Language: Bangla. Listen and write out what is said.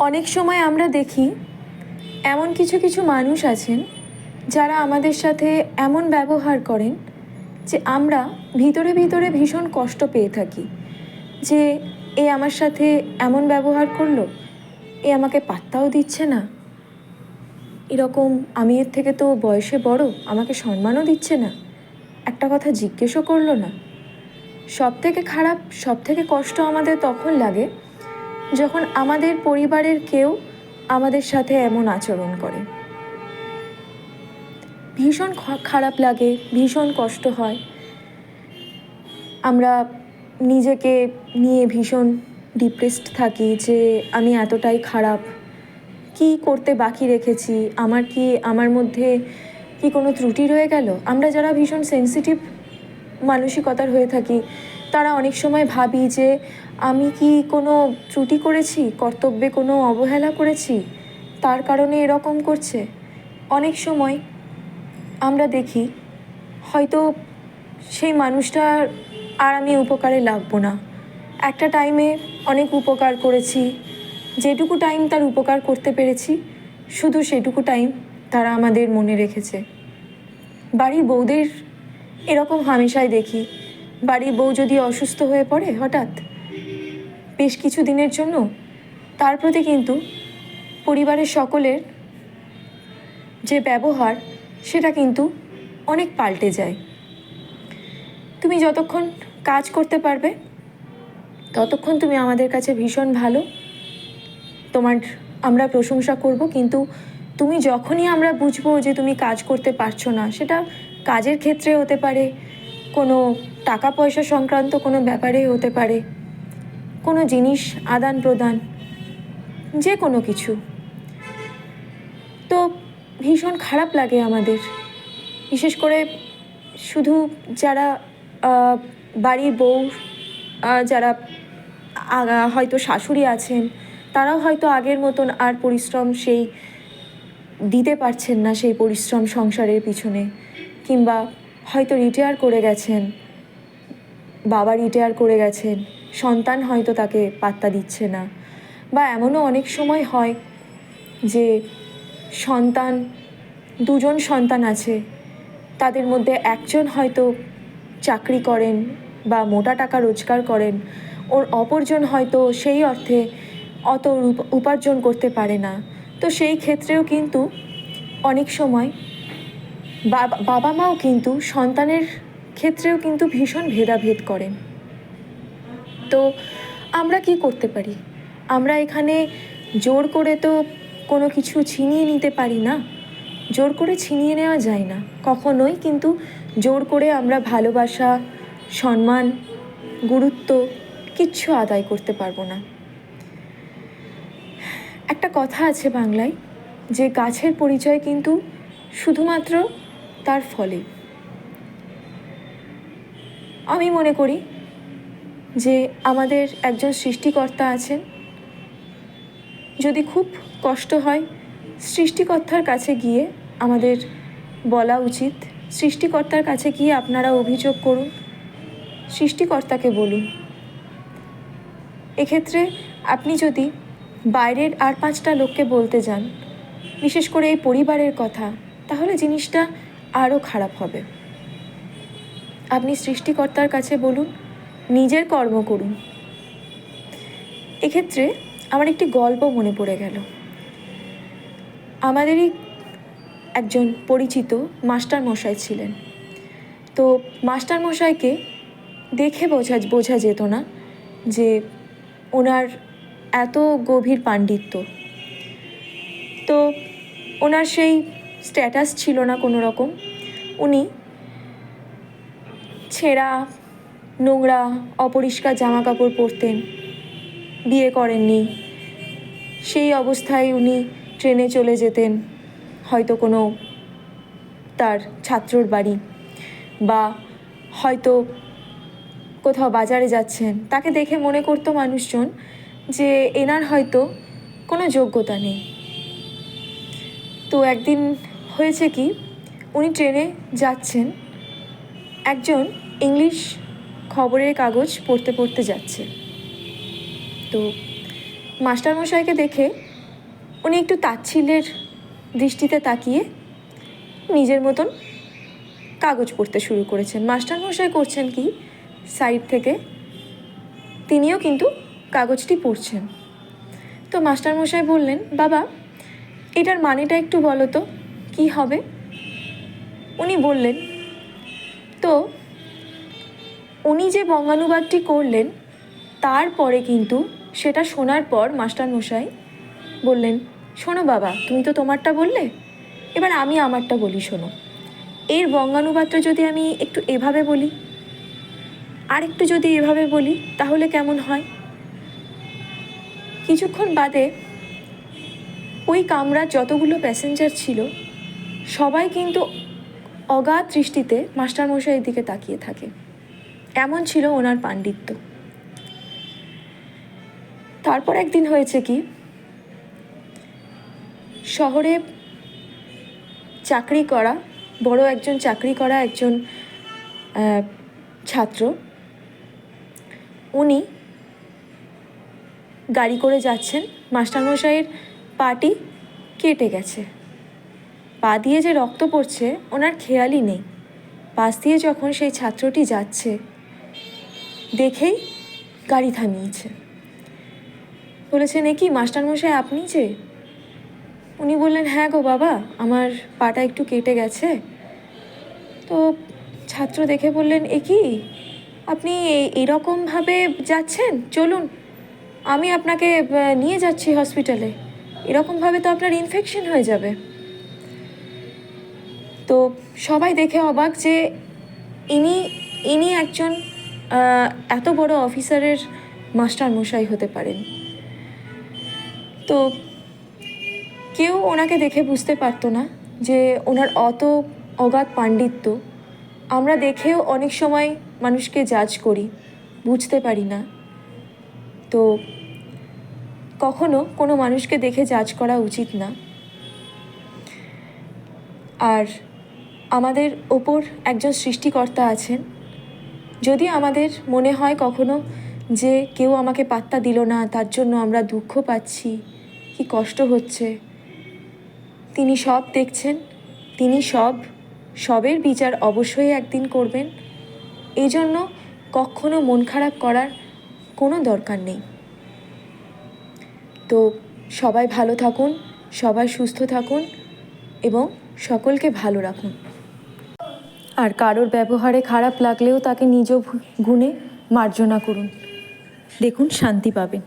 অনেক সময় আমরা দেখি এমন কিছু কিছু মানুষ আছেন যারা আমাদের সাথে এমন ব্যবহার করেন যে আমরা ভিতরে ভিতরে ভীষণ কষ্ট পেয়ে থাকি যে এ আমার সাথে এমন ব্যবহার করলো, এ আমাকে পাত্তাও দিচ্ছে না, এরকম আমি এর থেকে তো বয়সে বড়, আমাকে সম্মানও দিচ্ছে না, একটা কথা জিজ্ঞেসও করলো না। সব থেকে খারাপ, সব থেকে কষ্ট আমাদের তখন লাগে যখন আমাদের পরিবারের কেউ আমাদের সাথে এমন আচরণ করে। ভীষণ খারাপ লাগে, ভীষণ কষ্ট হয়। আমরা নিজেকে নিয়ে ভীষণ ডিপ্রেসড থাকি যে আমি এতটাই খারাপ, কি করতে বাকি রেখেছি, আমার মধ্যে কি কোনো ত্রুটি রয়ে গেল। আমরা যারা ভীষণ সেন্সিটিভ মানসিকতার হয়ে থাকি তারা অনেক সময় ভাবি যে আমি কি কোনো ত্রুটি করেছি, কর্তব্যে কোনো অবহেলা করেছি, তার কারণে এরকম করছে। অনেক সময় আমরা দেখি হয়তো সেই মানুষটার আর আমি উপকারে লাগবো না, একটা টাইমে অনেক উপকার করেছি, যেটুকু টাইম তার উপকার করতে পেরেছি শুধু সেটুকু টাইম তারা আমাদের মনে রেখেছে। বাড়ির বউদের এরকম হামেশাই দেখি, বাড়ির বউ যদি অসুস্থ হয়ে পড়ে হঠাৎ বেশ কিছু দিনের জন্য, তার প্রতি কিন্তু পরিবারের সকলের যে ব্যবহার সেটা কিন্তু অনেক পাল্টে যায়। তুমি যতক্ষণ কাজ করতে পারবে ততক্ষণ তুমি আমাদের কাছে ভীষণ ভালো, আমরা প্রশংসা করব, কিন্তু তুমি যখনই আমরা বুঝবো যে তুমি কাজ করতে পারছো না, সেটা কাজের ক্ষেত্রে হতে পারে, কোনো টাকা পয়সা সংক্রান্ত কোনো ব্যাপারে হতে পারে, কোনো জিনিস আদান প্রদান, যে কোনো কিছু, তো ভীষণ খারাপ লাগে আমাদের। বিশেষ করে শুধু যারা বাড়ির বউ, যারা হয়তো শাশুড়ি আছেন, তারাও হয়তো আগের মতন আর পরিশ্রম সেই দিতে পারছেন না, সেই পরিশ্রম সংসারের পিছনে, কিংবা হয়তো রিটায়ার করে গেছেন, বাবা রিটায়ার করে গেছেন, সন্তান হয়তো তাকে পাত্তা দিচ্ছে না। বা এমনও অনেক সময় হয় যে দুজন সন্তান আছে, তাদের মধ্যে একজন হয়তো চাকরি করেন বা মোটা টাকা রোজগার করেন, অপরজন হয়তো সেই অর্থে অত উপার্জন করতে পারে না। তো সেই ক্ষেত্রেও কিন্তু অনেক সময় বাবা মাও কিন্তু সন্তানের ক্ষেত্রেও কিন্তু ভীষণ ভেদাভেদ করেন। তো আমরা কি করতে পারি? আমরা এখানে জোর করে তো কোনো কিছু ছিনিয়ে নিতে পারি না, জোর করে ছিনিয়ে নেওয়া যায় না কখনোই, কিন্তু জোর করে আমরা ভালোবাসা, সম্মান, গুরুত্ব কিচ্ছু আদায় করতে পারবো না। একটা কথা আছে বাংলায় যে গাছের পরিচয় কিন্তু শুধুমাত্র তার ফলে। আমি মনে করি যে আমাদের একজন সৃষ্টিকর্তা আছেন, যদি খুব কষ্ট হয় সৃষ্টিকর্তার কাছে গিয়ে আমাদের বলা উচিত, সৃষ্টিকর্তার কাছে গিয়ে আপনারা অভিযোগ করুন, সৃষ্টিকর্তাকে বলুন। এক্ষেত্রে আপনি যদি বাইরের আর 5টা লোককে বলতে যান, বিশেষ করে এই পরিবারের কথা, তাহলে জিনিসটা আরও খারাপ হবে। আপনি সৃষ্টিকর্তার কাছে বলুন, নিজের কর্ম করুন। এক্ষেত্রে আমার একটি গল্প মনে পড়ে গেল। আমাদেরই একজন পরিচিত মাস্টারমশাই ছিলেন। তো মাস্টারমশাইকে দেখে বোঝা যেত না যে ওনার এত গভীর পাণ্ডিত্য। তো ওনার সেই স্ট্যাটাস ছিল না কোনো রকম। উনি ছেঁড়া, নোংরা, অপরিষ্কার জামা কাপড় পরতেন, বিয়ে করেননি, সেই অবস্থায় উনি ট্রেনে চলে যেতেন হয়তো কোনো তার ছাত্রর বাড়ি, বা হয়তো কোথাও বাজারে যাচ্ছেন, তাকে দেখে মনে করতো মানুষজন যে এনার হয়তো কোনো যোগ্যতা নেই। তো একদিন হয়েছে কি, উনি ট্রেনে যাচ্ছেন, একজন ইংলিশ খবরের কাগজ পড়তে পড়তে যাচ্ছে। তো মাস্টারমশাইকে দেখে উনি একটু তাচ্ছিল্যের দৃষ্টিতে তাকিয়ে নিজের মতন কাগজ পড়তে শুরু করেছেন। মাস্টারমশাই করছেন কি, সাইড থেকে তিনিও কিন্তু কাগজটি পড়ছেন। তো মাস্টারমশাই বললেন, বাবা এটার মানেটা একটু বলো তো, কী হবে? উনি বললেন। তো উনি যে বঙ্গানুবাদটি করলেন, তারপরে কিন্তু সেটা শোনার পর মাস্টারমশাই বললেন, শোনো বাবা, তুমি তো তোমারটা বললে, এবার আমি আমারটা বলি, শোনো। এর বঙ্গানুবাদটা যদি আমি একটু এভাবে বলি, আর একটু যদি এভাবে বলি, তাহলে কেমন হয়? কিছুক্ষণ বাদে ওই কামরার যতগুলো প্যাসেঞ্জার ছিল সবাই কিন্তু অগাধ দৃষ্টিতে মাস্টারমশাইয়ের দিকে তাকিয়ে থাকে। এমন ছিল ওনার পাণ্ডিত্য। তারপর একদিন হয়েছে কি, শহরে চাকরি করা, বড় একজন চাকরি করা একজন ছাত্র, উনি গাড়ি করে যাচ্ছেন, মাস্টারমশাইয়ের পাটি কেটে গেছে, পা দিয়ে যে রক্ত পড়ছে ওনার খেয়ালই নেই। পাশ দিয়ে যখন সেই ছাত্রটি যাচ্ছে, দেখেই গাড়ি থামিয়েছে। বলেছেন, এ কি মাস্টারমশাই, আপনি যে? উনি বললেন, হ্যাঁ গো বাবা, আমার পাটা একটু কেটে গেছে। তো ছাত্র দেখে বললেন, এ কি, আপনি এরকমভাবে যাচ্ছেন? চলুন, আমি আপনাকে নিয়ে যাচ্ছি হসপিটালে, এরকমভাবে তো আপনার ইনফেকশন হয়ে যাবে। তো সবাই দেখে অবাক যে ইনি একজন এত বড় অফিসারের মাস্টারমশাই হতে পারেন। তো কেউ ওনাকে দেখে বুঝতে পারতো না যে ওনার অত অগাধ পাণ্ডিত্য। আমরা দেখেও অনেক সময় মানুষকে জাজ করি, বুঝতে পারি না। তো কখনো কোনো মানুষকে দেখে জাজ করা উচিত না। আর আমাদের ওপর একজন সৃষ্টিকর্তা আছেন। যদি আমাদের মনে হয় কখনো যে কেউ আমাকে পাত্তা দিল না, তার জন্য আমরা দুঃখ পাচ্ছি, কি কষ্ট হচ্ছে, তিনি সব দেখছেন, তিনি সবের বিচার অবশ্যই একদিন করবেন। এই জন্য কখনো মন খারাপ করার কোনো দরকার নেই। তো সবাই ভালো থাকুন, সবাই সুস্থ থাকুন এবং সকলকে ভালো রাখুন। আর কারোর ব্যবহারে খারাপ লাগলেও তাকে নিজ গুণে মার্জনা করুন, দেখুন শান্তি পাবেন।